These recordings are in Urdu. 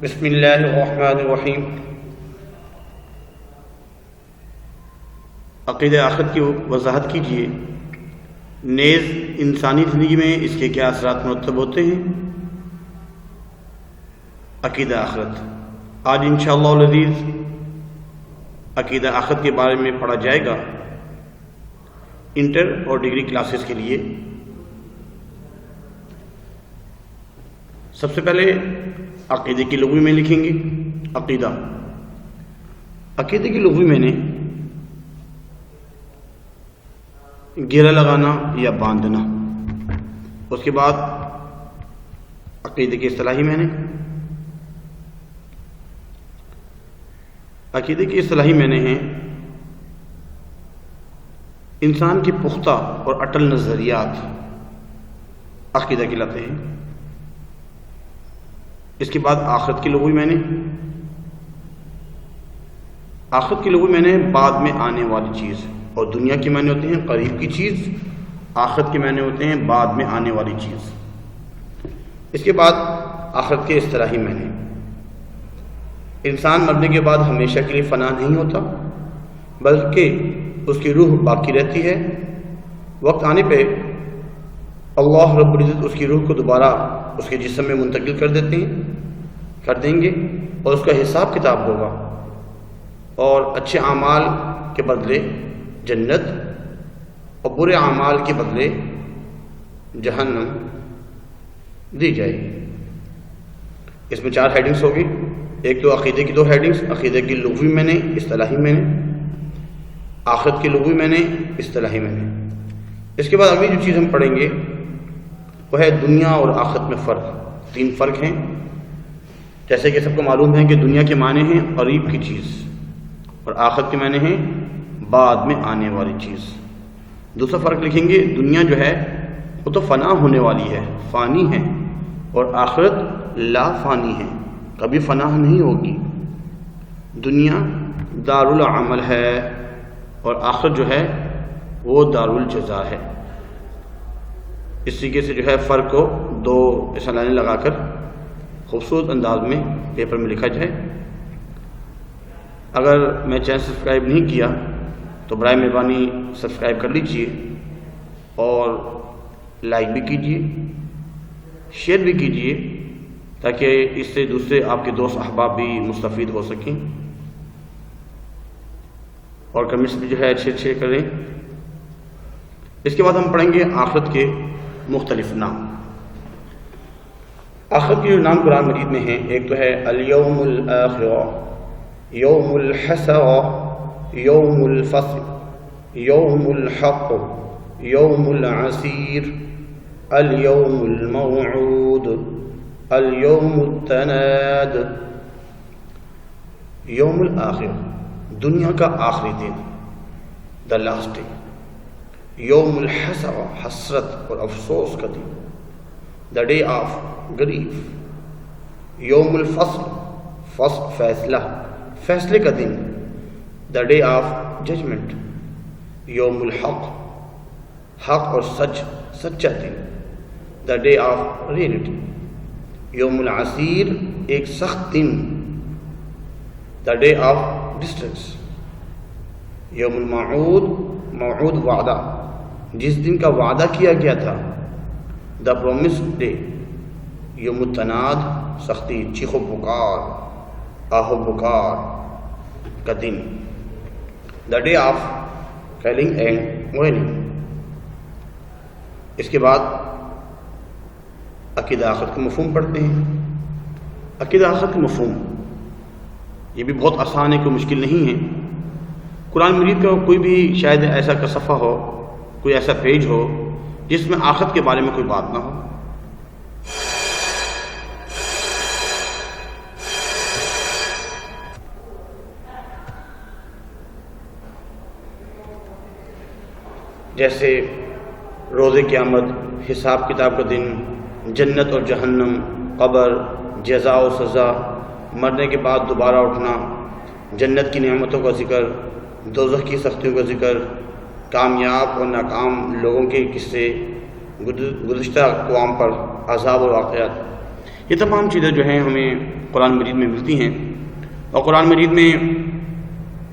بسم اللہ الرحمن الرحیم۔ عقیدہ آخرت کی وضاحت کیجیے، نیز انسانی زندگی میں اس کے کیا اثرات مرتب ہوتے ہیں۔ عقیدہ آخرت آج انشاءاللہ العزیز عقیدہ آخرت کے بارے میں پڑھا جائے گا انٹر اور ڈگری کلاسز کے لیے۔ سب سے پہلے عقیدے کی لغوی میں لکھیں گے عقیدہ۔ عقیدے کی لغوی میں نے گھیرا لگانا یا باندھنا، اس کے بعد عقیدے کی اصطلاحی میں نے عقیدے کی اصطلاحی میں نے ہیں انسان کے پختہ اور اٹل نظریات عقیدہ کہلاتے ہیں۔ اس کے بعد آخرت کی لغوی میں نے آخرت کی لغوی میں نے بعد میں آنے والی چیز، اور دنیا کے معنی ہوتے ہیں قریب کی چیز، آخرت کے معنی ہوتے ہیں بعد میں آنے والی چیز۔ اس کے بعد آخرت کے اصطلاحی میں نے انسان مرنے کے بعد ہمیشہ کے لیے فنا نہیں ہوتا، بلکہ اس کی روح باقی رہتی ہے۔ وقت آنے پہ اللہ رب العزت اس کی روح کو دوبارہ اس کے جسم میں منتقل کر دیں گے، اور اس کا حساب کتاب ہوگا، اور اچھے اعمال کے بدلے جنت اور برے اعمال کے بدلے جہنم دی جائے گی۔ اس میں 4 ہیڈنگز ہوگی۔ ایک تو عقیدے کی 2 ہیڈنگز، عقیدے کی لغوی میں نے، اصطلاحی میں نے، آخرت کی لغوی میں نے، اصطلاحی میں نے۔ اس کے بعد اگلی جو چیز ہم پڑھیں گے وہ ہے دنیا اور آخرت میں فرق۔ 3 فرق ہیں، جیسے کہ سب کو معلوم ہے کہ دنیا کے معنی ہیں قریب کی چیز، اور آخرت کے معنی ہیں بعد میں آنے والی چیز۔ دوسرا فرق لکھیں گے، دنیا جو ہے وہ تو فنا ہونے والی ہے، فانی ہے، اور آخرت لا فانی ہے، کبھی فنا نہیں ہوگی۔ دنیا دار العمل ہے اور آخرت جو ہے وہ دار الجزا ہے۔ اس طریقے سے جو ہے فرق کو 2 لائنیں لگا کر خوبصورت انداز میں پیپر میں لکھا جائے۔ اگر میں چینل سبسکرائب نہیں کیا تو برائے مہربانی سبسکرائب کر لیجئے، اور لائک بھی کیجئے، شیئر بھی کیجئے، تاکہ اس سے دوسرے آپ کے دوست احباب بھی مستفید ہو سکیں، اور کمنٹس بھی جو ہے اچھے کریں۔ اس کے بعد ہم پڑھیں گے آخرت کے مختلف نام۔ آخرت کے جو نام قرآن مجید میں ہیں، ایک تو ہے الیوم الآخرہ، یوم الحسرہ، یوم الفصل، یوم الحق، یوم العسیر، الیوم الموعود، الیوم التناد۔ یوم الآخرہ، دنیا کا آخری دن، دا لاسٹ ڈے۔ یوم الحسرہ، حسرت اور افسوس کا دن، دا ڈے آف گریف۔ یوم الفصل، فیصلہ، فیصلے کا دن، دا ڈے آف ججمنٹ۔ یوم الحق، حق اور سچا دن، دا ڈے آف ریئلٹی۔ یوم العسیر، ایک سخت دن، دا ڈے آف ڈسٹنس۔ یوم الموعود، موعود وعدہ، جس دن کا وعدہ کیا گیا تھا، دا پرومسڈ ڈے۔ یوم التناد، سختی، چیخ و پکار، آہ و پکار کا دن، the day of calling and whining. اس کے بعد عقیدہ آخرت کا مفہوم پڑھتے ہیں۔ عقیدہ آخرت کا مفہوم یہ بھی بہت آسان ہے، کوئی مشکل نہیں ہے۔ قرآن مجید کا کوئی بھی شاید ایسا کا صفحہ ہو، کوئی ایسا پیج ہو جس میں آخرت کے بارے میں کوئی بات نہ ہو۔ جیسے روز قیامت، حساب کتاب کا دن، جنت اور جہنم، قبر، جزا و سزا، مرنے کے بعد دوبارہ اٹھنا، جنت کی نعمتوں کا ذکر، دوزخ کی سختیوں کا ذکر، کامیاب اور ناکام لوگوں کے قصے، گزشتہ اقوام پر عذاب اور واقعات، یہ تمام چیزیں جو ہیں ہمیں قرآن مجید میں ملتی ہیں، اور قرآن مجید میں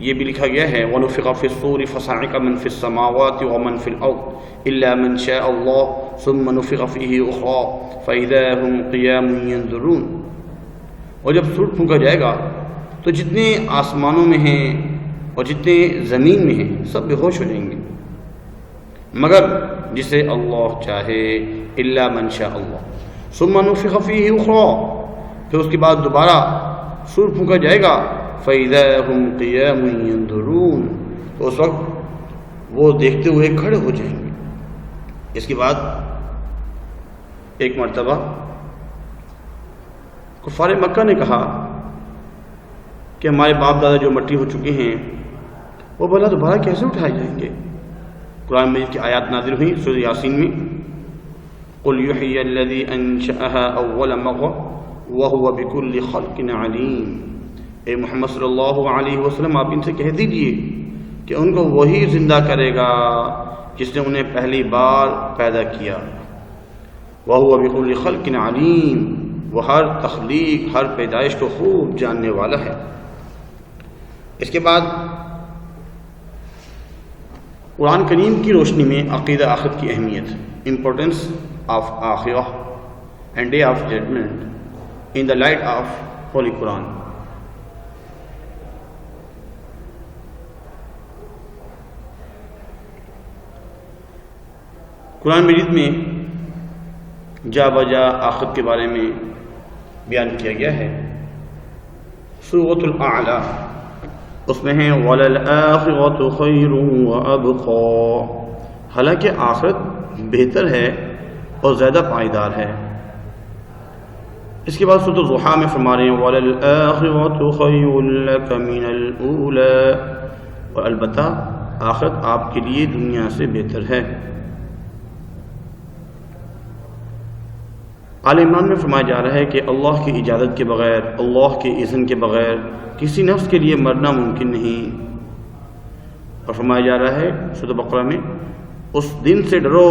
یہ بھی لکھا گیا ہے وَنُفِخَ فِي الصُّورِ فَصَعِقَ مَن فِي السَّمَاوَاتِ وَمَن فِي الْأَرْضِ إِلَّا مَن شَاءَ اللَّهُ ثُمَّ نُفِخَ فِيهِ أُخْرَىٰ فَإِذَا هُمْ قِيَامٌ يَنظُرُونَ۔ اور جب سور پھونکا جائے گا تو جتنے آسمانوں میں ہیں اور جتنے زمین میں ہیں سب بے ہوش ہو جائیں گے، مگر جسے اللہ چاہے، إِلَّا مَن شَاءَ اللَّهُ ثُمَّ نُفِخَ فِيهِ أُخْرَىٰ، پھر اس کے بعد دوبارہ سور پھونکا جائے گا فَإِذَا هُمْ قِيَامٌ يَنظُرُونَ، تو اس وقت وہ دیکھتے ہوئے کھڑے ہو جائیں گے۔ اس کے بعد ایک مرتبہ کفار مکہ نے کہا کہ ہمارے باپ دادا جو مٹی ہو چکے ہیں وہ بھلا دوبارہ کیسے اٹھائے جائیں گے؟ قرآن مجید کی آیات نازل ہوئی سورہ یاسین میں قُلْ يُحْيِي الَّذِي أَنشَأَهَا أَوَّلَ مَرَّةٍ وَهُوَ بِكُلِّ خَلْقٍ عَلِيمٌ۔ اے محمد صلی اللہ علیہ وسلم آپ ان سے کہہ دیجئے کہ ان کو وہی زندہ کرے گا جس نے انہیں پہلی بار پیدا کیا، وَهُوَ بِكُلِّ خَلْقٍ عَلِيمٌ، وہ ہر تخلیق ہر پیدائش کو خوب جاننے والا ہے۔ اس کے بعد قرآن کریم کی روشنی میں عقیدہ آخرت کی اہمیت، امپورٹنس آف آخرہ and day of judgement in the light of holy Quran. قرآن مجید میں جا بجا آخرت کے بارے میں بیان کیا گیا ہے۔ سورۃ الاعلیٰ اس میں ہے وَلَلْآخِرَةُ خَيْرٌ وَأَبْقَىٰ، حالانکہ آخرت بہتر ہے اور زیادہ پائیدار ہے۔ اس کے بعد سورۃ الضحیٰ میں فرما رہے ہیں وَلَلْآخِرَةُ خَيْرٌ لَكَ مِنَ الْأُولَىٰ، اور البتہ آخرت آپ کے لیے دنیا سے بہتر ہے۔ آل عمران میں فرمایا جا رہا ہے کہ اللہ کی اجازت کے بغیر، اللہ کے اذن کے بغیر کسی نفس کے لیے مرنا ممکن نہیں، اور فرمایا جا رہا ہے سورۃ بقرہ میں اس دن سے ڈرو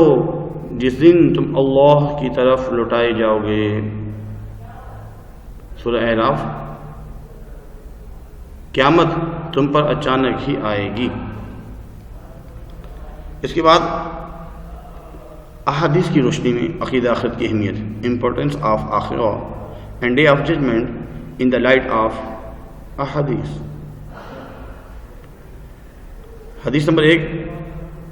جس دن تم اللہ کی طرف لوٹائے جاؤ گے۔ سورہ اعراف قیامت تم پر اچانک ہی آئے گی۔ اس کے بعد احادیث کی روشنی میں عقیدہ آخرت کی اہمیت، امپورٹنس آف آخرہ and day of judgement in the light of احادیث۔ حدیث نمبر 1،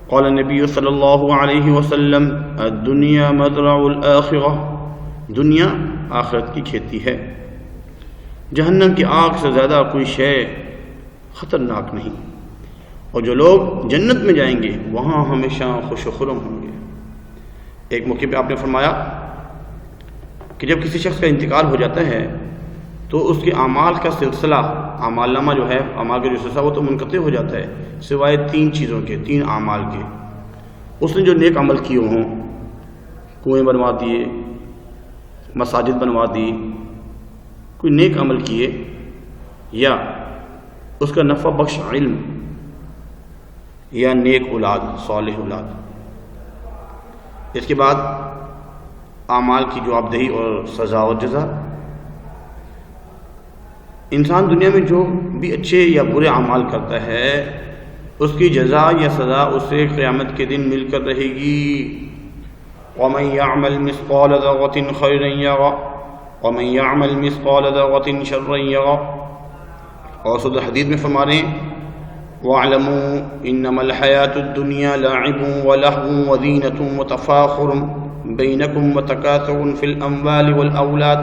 قال النبی صلی اللہ علیہ وسلم الدنیا مزرع الآخرہ، دنیا آخرت کی کھیتی ہے، جہنم کی آگ سے زیادہ کوئی شے خطرناک نہیں، اور جو لوگ جنت میں جائیں گے وہاں ہمیشہ خوش و خرم ہوں گے۔ ایک موقع پہ آپ نے فرمایا کہ جب کسی شخص کا انتقال ہو جاتا ہے تو اس کے اعمال کا سلسلہ، اعمال نامہ جو ہے، اعمال کا جو سلسلہ وہ تو منقطع ہو جاتا ہے سوائے 3 چیزوں کے، 3 اعمال کے۔ اس نے جو نیک عمل کیے ہوں، کنویں بنوا دیے، مساجد بنوا دی، کوئی نیک عمل کیے، یا اس کا نفع بخش علم، یا نیک اولاد، صالح اولاد۔ اس کے بعد اعمال کی جواب دہی اور سزا و جزا۔ انسان دنیا میں جو بھی اچھے یا برے اعمال کرتا ہے اس کی جزا یا سزا اسے قیامت کے دن مل کر رہے گی۔ وَمَن يَعْمَلْ مِثْقَالَ ذَرَّةٍ خَيْرًا يَرَهُ وَمَن يَعْمَلْ مِثْقَالَ ذَرَّةٍ شَرًّا يَرَهُ۔ اور سورۃ الحدید میں فرما رہے ہیں وَاعْلَمُوا إِنَّمَا الْحَيَاةُ الدُّنْيَا لَعِبٌ وَلَهْوٌ وَزِينَةٌ وَتَفَاخُرٌ بَيْنَكُمْ وَتَكَاثُرٌ فِي الْأَمْوَالِ وَالْأَوْلَادِ،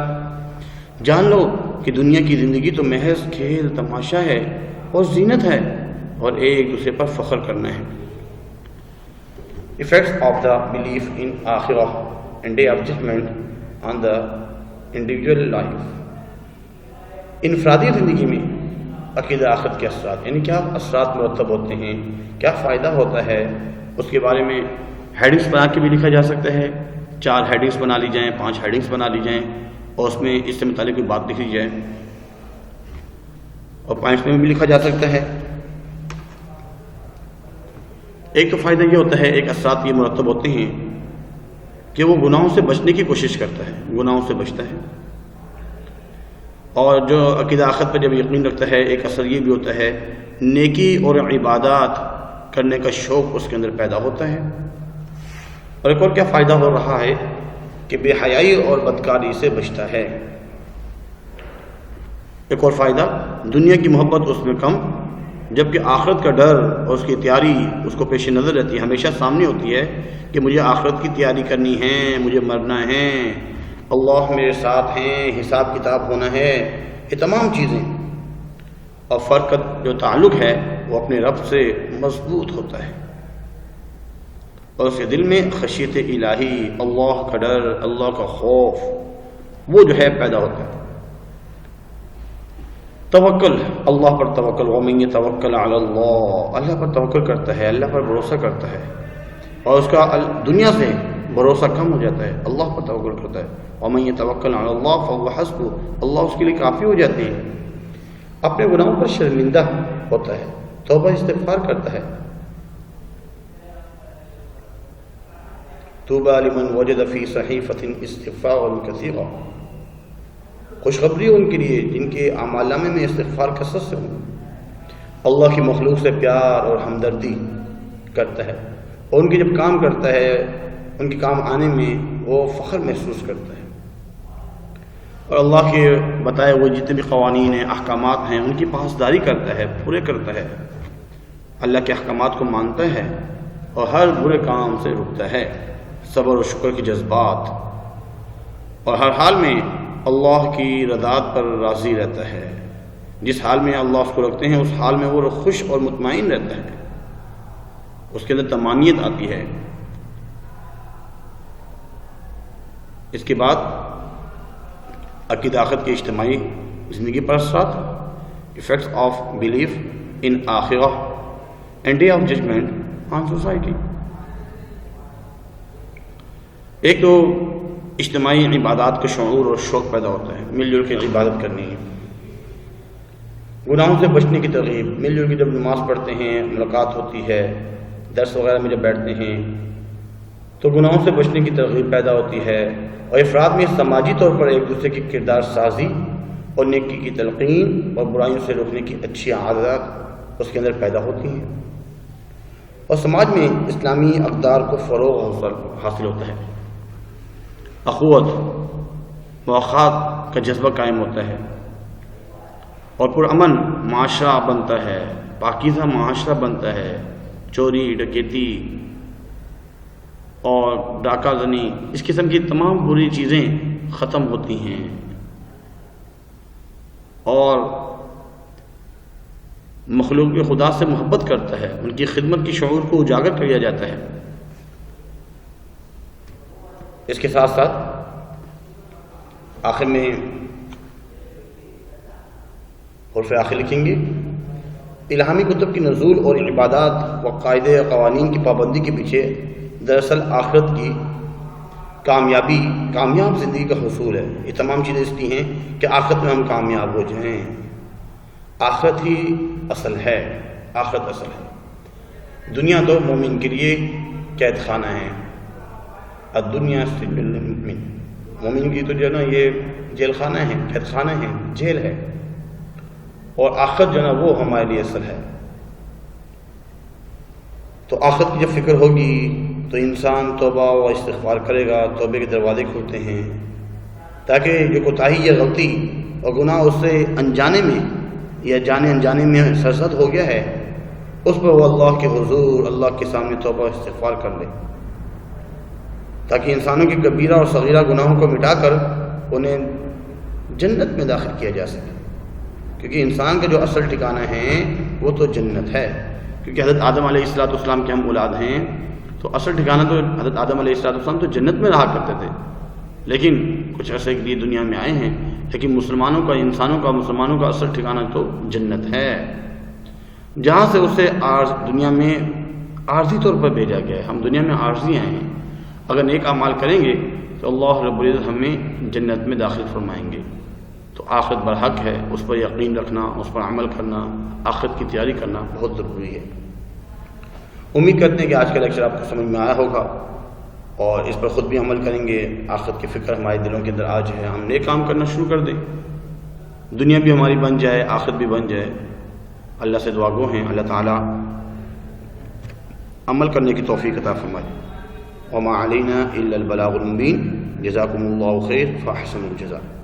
جان لو کہ دنیا کی زندگی تو محض کھیل تماشا ہے اور زینت ہے، اور ایک دوسرے پر فخر کرنا ہے۔ Effects of the belief in Akhirah and Day of Judgment on the individual life۔ انفرادی زندگی میں عقیدہ آخرت کے اثرات، یعنی کیا اثرات مرتب ہوتے ہیں، کیا فائدہ ہوتا ہے، اس کے بارے میں ہیڈنگس بنا کے بھی لکھا جا سکتا ہے۔ 4 ہیڈنگس بنا لی جائیں، 5 ہیڈنگس بنا لی جائیں، اور اس میں اس سے متعلق کوئی بات لکھ لی جائے، اور پوائنٹس میں بھی لکھا جا سکتا ہے۔ ایک تو فائدہ یہ ہوتا ہے، ایک اثرات یہ مرتب ہوتے ہیں کہ وہ گناہوں سے بچنے کی کوشش کرتا ہے، گناہوں سے بچتا ہے۔ اور جو عقیدہ آخرت پر جب یقین رکھتا ہے ایک اثر یہ بھی ہوتا ہے نیکی اور عبادات کرنے کا شوق اس کے اندر پیدا ہوتا ہے۔ اور ایک اور کیا فائدہ ہو رہا ہے کہ بے حیائی اور بدکاری سے بچتا ہے۔ ایک اور فائدہ، دنیا کی محبت اس میں کم، جبکہ آخرت کا ڈر اور اس کی تیاری اس کو پیش نظر رہتی ہے، ہمیشہ سامنے ہوتی ہے کہ مجھے آخرت کی تیاری کرنی ہے، مجھے مرنا ہے، اللہ میرے ساتھ ہیں، حساب کتاب ہونا ہے، یہ تمام چیزیں۔ اور فرق کا جو تعلق ہے وہ اپنے رب سے مضبوط ہوتا ہے، اور اس کے دل میں خشیت الہی، اللہ کا ڈر، اللہ کا خوف وہ جو ہے پیدا ہوتا ہے۔ توکل، اللہ پر توکل، وَمَن يَتَوَكَّلْ عَلَى اللَّهِ، اللہ پر توکل کرتا ہے، اللہ پر بھروسہ کرتا ہے، اور اس کا دنیا سے بھروسہ کم ہو جاتا ہے، اللہ پر توکل کرتا ہے۔ وَمَن يَتَوَكَّلْ عَلَى اللَّهِ فَهُوَ حَسْبُهُ، اللہ اس کے لیے کافی ہو جاتے ہیں۔ اپنے گناہوں پر شرمندہ ہوتا ہے، توبہ استغفار کرتا ہے۔ طوبى لمن وجد في صحيفة استغفارا كثيرا، خوشخبری ان کے لیے جن کے اعمال نامے میں استغفار کثرت سے ہوں۔ اللہ کی مخلوق سے پیار اور ہمدردی کرتا ہے، اور ان کے جب کام کرتا ہے ان کے کام آنے میں وہ فخر محسوس کرتا ہے، اور اللہ کے بتائے ہوئے جتنے بھی قوانین ہیں، احکامات ہیں، ان کی پاسداری کرتا ہے، پورے کرتا ہے، اللہ کے احکامات کو مانتا ہے اور ہر برے کام سے رکتا ہے، صبر و شکر کے جذبات، اور ہر حال میں اللہ کی رضات پر راضی رہتا ہے۔ جس حال میں اللہ اس کو رکھتے ہیں اس حال میں وہ خوش اور مطمئن رہتا ہے، اس کے اندر طمانینت آتی ہے۔ اس کے بعد عقیدہ آخرت کی اجتماعی زندگی پر اثرات، effects of belief in آخرہ and day of judgment on society۔ ایک تو اجتماعی عبادات کا شعور اور شوق پیدا ہوتا ہے، مل جل کے عبادت کرنی ہے، گناہوں سے بچنے کی ترغیب، مل جل کے جب نماز پڑھتے ہیں، ملاقات ہوتی ہے، درس وغیرہ میں جب بیٹھتے ہیں تو گناہوں سے بچنے کی ترغیب پیدا ہوتی ہے، اور افراد میں سماجی طور پر ایک دوسرے کی کردار سازی اور نیکی کی تلقین اور برائیوں سے روکنے کی اچھی عادات اس کے اندر پیدا ہوتی ہیں، اور سماج میں اسلامی اقدار کو فروغ حاصل ہوتا ہے، اخوت مواخات کا جذبہ قائم ہوتا ہے، اور پرامن معاشرہ بنتا ہے، پاکیزہ معاشرہ بنتا ہے، چوری ڈکیتی اور ڈاکہ زنی اس قسم کی تمام بری چیزیں ختم ہوتی ہیں، اور مخلوق خدا سے محبت کرتا ہے، ان کی خدمت کی شعور کو اجاگر کیا جاتا ہے۔ اس کے ساتھ ساتھ آخر میں حرف آخر لکھیں گے، الہامی کتب کی نزول اور عبادات و قاعدے قوانین کی پابندی کے پیچھے دراصل آخرت کی کامیاب زندگی کا حصول ہے۔ یہ تمام چیزیں اس لیے ہیں کہ آخرت میں ہم کامیاب ہو جائیں، آخرت ہی اصل ہے، آخرت اصل ہے۔ دنیا تو مومن کے لیے قید خانہ ہے، الدنیا سجن المؤمن، مومن کی تو جو ہے نا یہ جیل خانہ ہے، قید خانہ ہے، جیل ہے، اور آخرت جو ہے نا وہ ہمارے لیے اصل ہے۔ تو آخرت کی جب فکر ہوگی تو انسان توبہ و استغفار کرے گا، توبے کے دروازے کھلتے ہیں، تاکہ جو کوتاہی یا غلطی اور گناہ اس سے انجانے میں یا جانے انجانے میں سرزد ہو گیا ہے، اس پر وہ اللہ کے حضور، اللہ کے سامنے توبہ و استغفار کر لے، تاکہ انسانوں کی کبیرہ اور صغیرہ گناہوں کو مٹا کر انہیں جنت میں داخل کیا جا سکے، کیونکہ انسان کا جو اصل ٹھکانہ ہے وہ تو جنت ہے، کیونکہ حضرت آدم علیہ السلام کے ہم اولاد ہیں، تو اصل ٹھکانہ تو حضرت آدم علیہ السلام تو جنت میں رہا کرتے تھے، لیکن کچھ عرصے کے لیے دنیا میں آئے ہیں، لیکن مسلمانوں کا اصل ٹھکانہ تو جنت ہے، جہاں سے اسے دنیا میں عارضی طور پر بھیجا گیا ہے۔ ہم دنیا میں عارضی آئے ہیں، اگر نیک اعمال کریں گے تو اللہ رب العزت ہمیں جنت میں داخل فرمائیں گے۔ تو آخرت برحق ہے، اس پر یقین رکھنا، اس پر عمل کرنا، آخرت کی تیاری کرنا بہت ضروری ہے۔ امید کرتے ہیں کہ آج کا لیکچر آپ کو سمجھ میں آیا ہوگا، اور اس پر خود بھی عمل کریں گے، آخرت کی فکر ہمارے دلوں کے اندر آج ہے، ہم نیک کام کرنا شروع کر دیں، دنیا بھی ہماری بن جائے، آخرت بھی بن جائے۔ اللہ سے دعا گو ہیں اللہ تعالیٰ عمل کرنے کی توفیق عطا فرمائے۔ وما علینا الا البلاغ المبین۔ جزاکم اللہ خیر فاحسن الجزاء۔